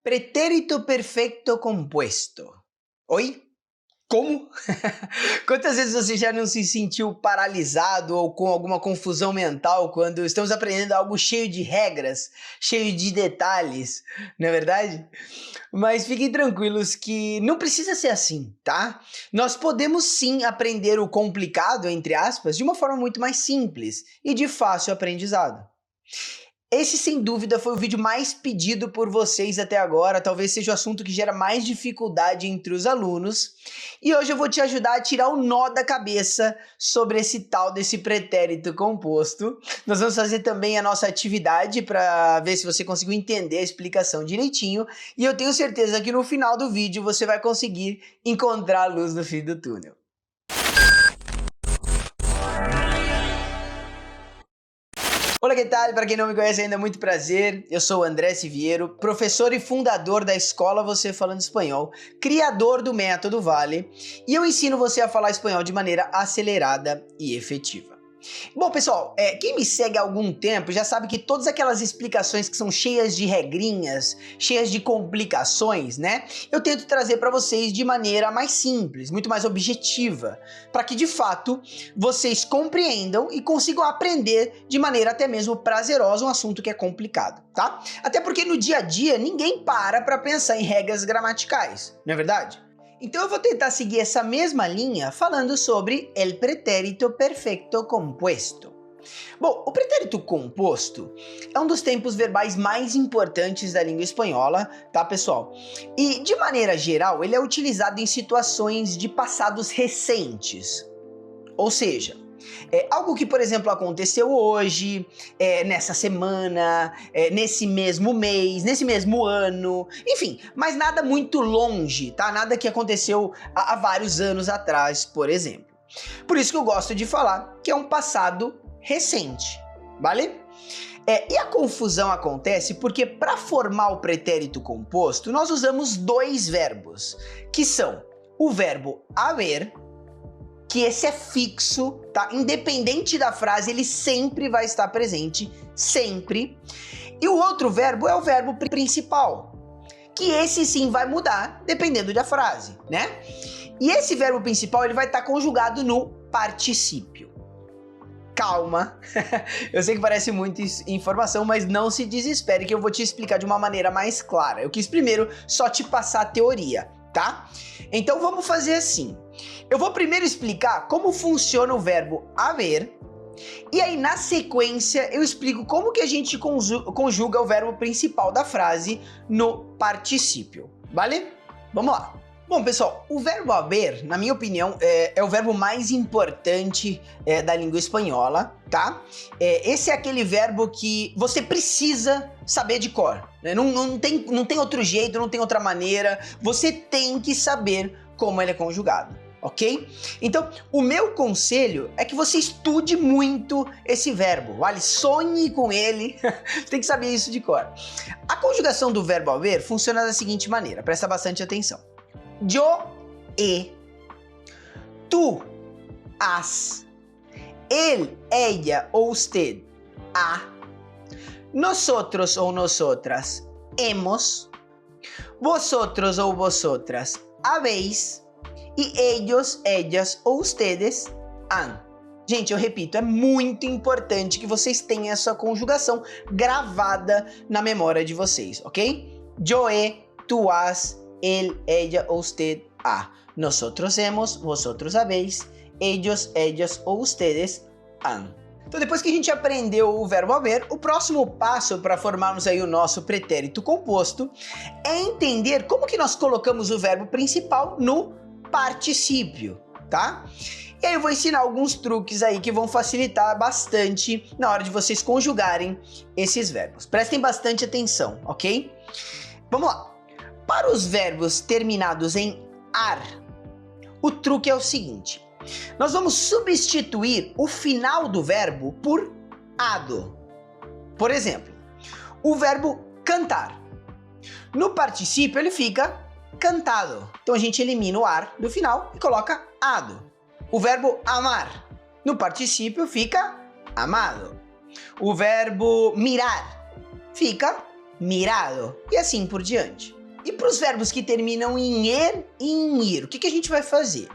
Pretérito perfeito composto. Oi? Como? Quantas vezes você já não se sentiu paralisado ou com alguma confusão mental quando estamos aprendendo algo cheio de regras, cheio de detalhes, não é verdade? Mas fiquem tranquilos que não precisa ser assim, tá? Nós podemos sim aprender o complicado, entre aspas, de uma forma muito mais simples e de fácil aprendizado. Esse, sem dúvida, foi o vídeo mais pedido por vocês até agora, talvez seja o assunto que gera mais dificuldade entre os alunos. E hoje eu vou te ajudar a tirar o nó da cabeça sobre esse tal desse pretérito composto. Nós vamos fazer também a nossa atividade para ver se você conseguiu entender a explicação direitinho. E eu tenho certeza que no final do vídeo você vai conseguir encontrar a luz no fim do túnel. Olá, que tal? Para quem não me conhece ainda, muito prazer. Eu sou o André Siviero, professor e fundador da Escola Você Falando Espanhol, criador do Método Vale, e eu ensino você a falar espanhol de maneira acelerada e efetiva. Bom, pessoal, quem me segue há algum tempo já sabe que todas aquelas explicações que são cheias de regrinhas, cheias de complicações, né? Eu tento trazer para vocês de maneira mais simples, muito mais objetiva, para que de fato vocês compreendam e consigam aprender de maneira até mesmo prazerosa um assunto que é complicado, tá? Até porque no dia a dia ninguém para pensar em regras gramaticais, não é verdade? Então eu vou tentar seguir essa mesma linha falando sobre el pretérito perfecto compuesto. Bom, o pretérito composto é um dos tempos verbais mais importantes da língua espanhola, tá, pessoal? E, de maneira geral, ele é utilizado em situações de passados recentes. Ou seja, algo que, por exemplo, aconteceu hoje, nessa semana, nesse mesmo mês, nesse mesmo ano, enfim, mas nada muito longe, tá? Nada que aconteceu há vários anos atrás, por exemplo. Por isso que eu gosto de falar que é um passado recente, vale? E a confusão acontece porque para formar o pretérito composto, nós usamos dois verbos, que são o verbo haver, que esse é fixo, tá? Independente da frase, ele sempre vai estar presente, sempre. E o outro verbo é o verbo principal, que esse sim vai mudar dependendo da frase, né? E esse verbo principal, ele vai estar conjugado no particípio. Calma, eu sei que parece muita informação, mas não se desespere que eu vou te explicar de uma maneira mais clara. Eu quis primeiro só te passar a teoria, tá? Então vamos fazer assim. Eu vou primeiro explicar como funciona o verbo haver, e aí na sequência eu explico como que a gente conjuga o verbo principal da frase no particípio, vale? Vamos lá. Bom, pessoal, o verbo haver, na minha opinião, é o verbo mais importante da língua espanhola, tá? Esse é aquele verbo que você precisa saber de cor, né? Não tem outro jeito, não tem outra maneira, você tem que saber como ele é conjugado, ok? Então, o meu conselho é que você estude muito esse verbo, vale? Sonhe com ele, tem que saber isso de cor. A conjugação do verbo haver funciona da seguinte maneira, presta bastante atenção. Yo he, tú has, él, ella ou usted ha, nosotros ou nosotras hemos, vosotros ou vosotras habéis e ellos, ellas ou ustedes han. Gente, eu repito, é muito importante que vocês tenham essa conjugação gravada na memória de vocês, ok? Yo he, tú has, él, ella ou usted ha. Nosotros hemos, vosotros habéis, ellos, ellas ou ustedes han. Então, depois que a gente aprendeu o verbo haver, o próximo passo para formarmos aí o nosso pretérito composto é entender como que nós colocamos o verbo principal no particípio, tá? E aí eu vou ensinar alguns truques aí que vão facilitar bastante na hora de vocês conjugarem esses verbos. Prestem bastante atenção, ok? Vamos lá. Para os verbos terminados em ar, o truque é o seguinte. Nós vamos substituir o final do verbo por ado. Por exemplo, o verbo cantar. No particípio ele fica cantado. Então a gente elimina o ar do final e coloca ado. O verbo amar. No particípio fica amado. O verbo mirar fica mirado, e assim por diante. E para os verbos que terminam em er e em ir, o que a gente vai fazer?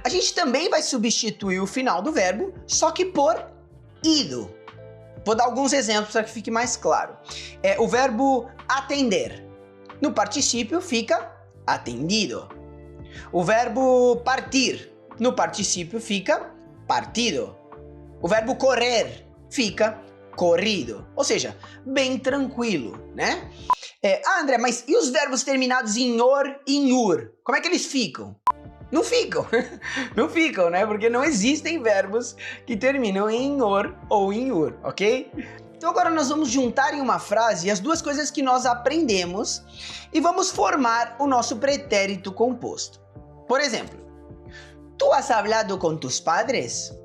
A gente também vai substituir o final do verbo, só que por ido. Vou dar alguns exemplos para que fique mais claro. O verbo atender. No particípio fica atendido. O verbo partir. No particípio fica partido. O verbo correr fica corrido. Ou seja, bem tranquilo, né? André, mas e os verbos terminados em or e em ur? Como é que eles ficam? Não ficam. Não ficam, né? Porque não existem verbos que terminam em or ou em ur, ok? Então agora nós vamos juntar em uma frase as duas coisas que nós aprendemos e vamos formar o nosso pretérito composto. Por exemplo, ¿tú has hablado con tus padres?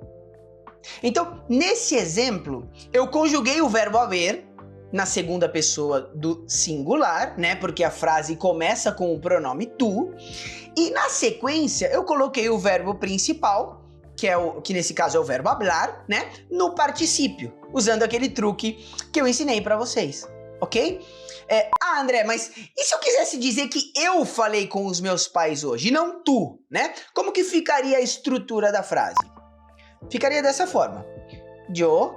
Então, nesse exemplo, eu conjuguei o verbo haver na segunda pessoa do singular, né? Porque a frase começa com o pronome tu. E na sequência, eu coloquei o verbo principal, que nesse caso é o verbo hablar, né? No particípio, usando aquele truque que eu ensinei para vocês, ok? André, mas e se eu quisesse dizer que eu falei com os meus pais hoje, e não tu, né? Como que ficaria a estrutura da frase? Ficaria dessa forma. Yo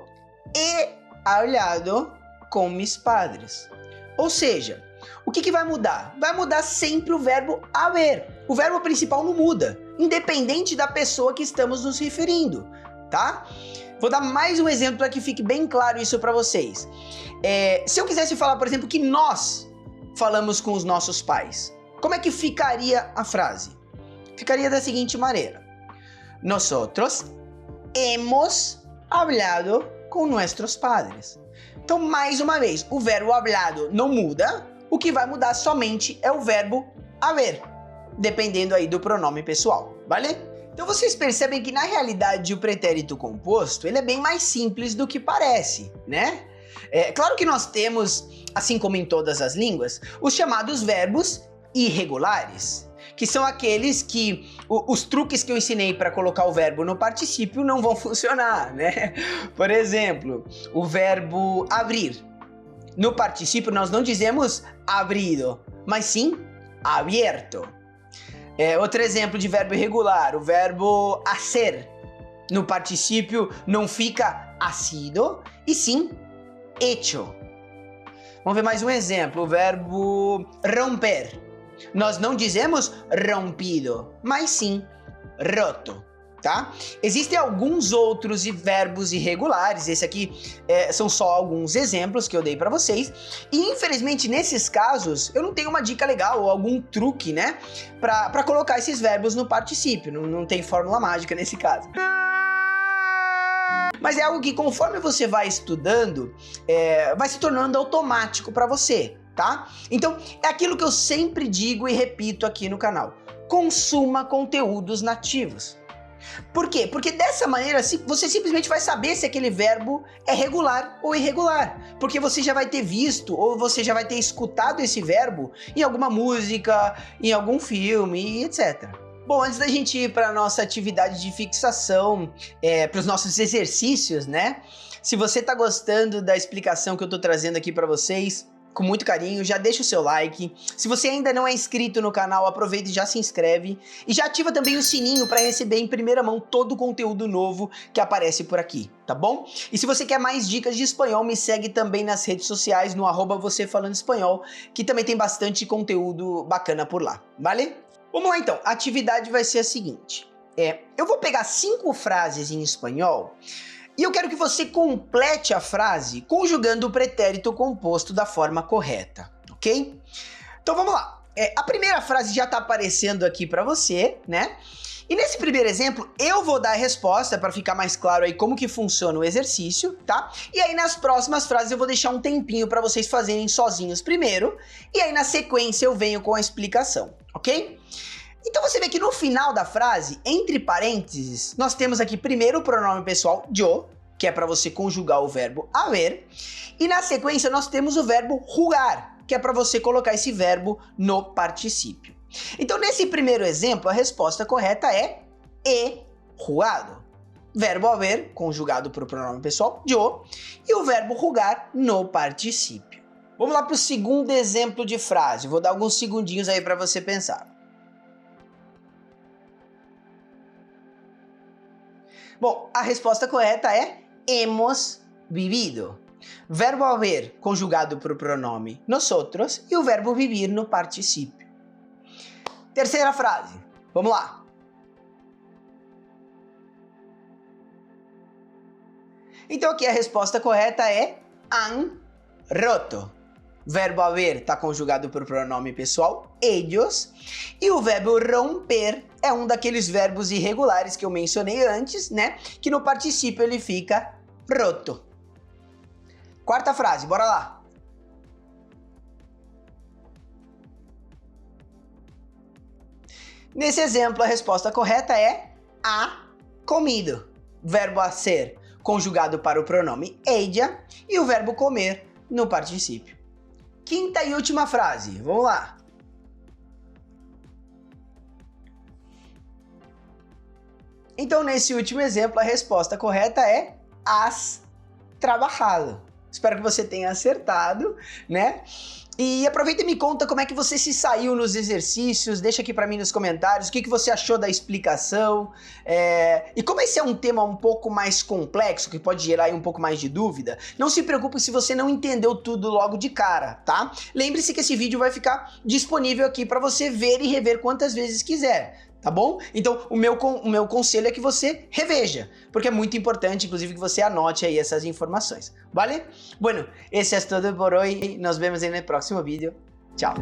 he hablado com mis padres. Ou seja, o que vai mudar? Vai mudar sempre o verbo haver. O verbo principal não muda, independente da pessoa que estamos nos referindo, tá? Vou dar mais um exemplo para que fique bem claro isso para vocês. Se eu quisesse falar, por exemplo, que nós falamos com os nossos pais, como é que ficaria a frase? Ficaria da seguinte maneira. Nosotros hemos hablado con nuestros padres. Então, mais uma vez, o verbo hablado não muda, o que vai mudar somente é o verbo haver, dependendo aí do pronome pessoal, vale? Então vocês percebem que na realidade o pretérito composto, ele é bem mais simples do que parece, né? Claro que nós temos, assim como em todas as línguas, os chamados verbos irregulares, que são aqueles que os truques que eu ensinei para colocar o verbo no particípio não vão funcionar, né? Por exemplo, o verbo abrir. No particípio nós não dizemos abrido, mas sim abierto. Outro exemplo de verbo irregular, o verbo hacer. No particípio não fica ha sido, e sim hecho. Vamos ver mais um exemplo, o verbo romper. Nós não dizemos rompido, mas sim roto, tá? Existem alguns outros verbos irregulares, esse aqui são só alguns exemplos que eu dei para vocês, e infelizmente nesses casos eu não tenho uma dica legal ou algum truque, né, para colocar esses verbos no particípio, não tem fórmula mágica nesse caso. Mas é algo que conforme você vai estudando, vai se tornando automático para você. Tá? Então, é aquilo que eu sempre digo e repito aqui no canal. Consuma conteúdos nativos. Por quê? Porque dessa maneira você simplesmente vai saber se aquele verbo é regular ou irregular. Porque você já vai ter visto ou você já vai ter escutado esse verbo em alguma música, em algum filme, etc. Bom, antes da gente ir para a nossa atividade de fixação, para os nossos exercícios, né? Se você está gostando da explicação que eu estou trazendo aqui para vocês, com muito carinho, já deixa o seu like. Se você ainda não é inscrito no canal, aproveita e já se inscreve. E já ativa também o sininho para receber em primeira mão todo o conteúdo novo que aparece por aqui, tá bom? E se você quer mais dicas de espanhol, me segue também nas redes sociais, no @vocêfalandoespanhol, que também tem bastante conteúdo bacana por lá, vale? Vamos lá então, a atividade vai ser a seguinte. Eu vou pegar 5 frases em espanhol e eu quero que você complete a frase conjugando o pretérito composto da forma correta, ok? Então vamos lá. A primeira frase já está aparecendo aqui para você, né? E nesse primeiro exemplo, eu vou dar a resposta para ficar mais claro aí como que funciona o exercício, tá? E aí nas próximas frases eu vou deixar um tempinho para vocês fazerem sozinhos primeiro, e aí na sequência eu venho com a explicação, ok? Então você vê que no final da frase, entre parênteses, nós temos aqui primeiro o pronome pessoal yo, que é para você conjugar o verbo haver, e na sequência nós temos o verbo jugar, que é para você colocar esse verbo no particípio. Então nesse primeiro exemplo, a resposta correta é he jugado. Verbo haver conjugado para o pronome pessoal yo, e o verbo jugar no particípio. Vamos lá para o segundo exemplo de frase. Vou dar alguns segundinhos aí para você pensar. Bom, a resposta correta é hemos vivido. Verbo haber conjugado para o pronome nosotros e o verbo vivir no particípio. Terceira frase. Vamos lá. Então aqui a resposta correta é han roto. Verbo haver está conjugado para o pronome pessoal ellos e o verbo romper é um daqueles verbos irregulares que eu mencionei antes, né? Que no particípio ele fica roto. Quarta frase, bora lá. Nesse exemplo a resposta correta é ha comido. Verbo a ser conjugado para o pronome ella e o verbo comer no particípio. Quinta e última frase, vamos lá. Então, nesse último exemplo, a resposta correta é has trabajado. Espero que você tenha acertado, né? E aproveita e me conta como é que você se saiu nos exercícios, deixa aqui pra mim nos comentários o que você achou da explicação. E como esse é um tema um pouco mais complexo, que pode gerar aí um pouco mais de dúvida, não se preocupe se você não entendeu tudo logo de cara, tá? Lembre-se que esse vídeo vai ficar disponível aqui pra você ver e rever quantas vezes quiser. Tá bom? Então, o meu conselho é que você reveja, porque é muito importante, inclusive, que você anote aí essas informações. Vale? Bueno, esse é tudo por hoje. Nos vemos no próximo vídeo. Tchau!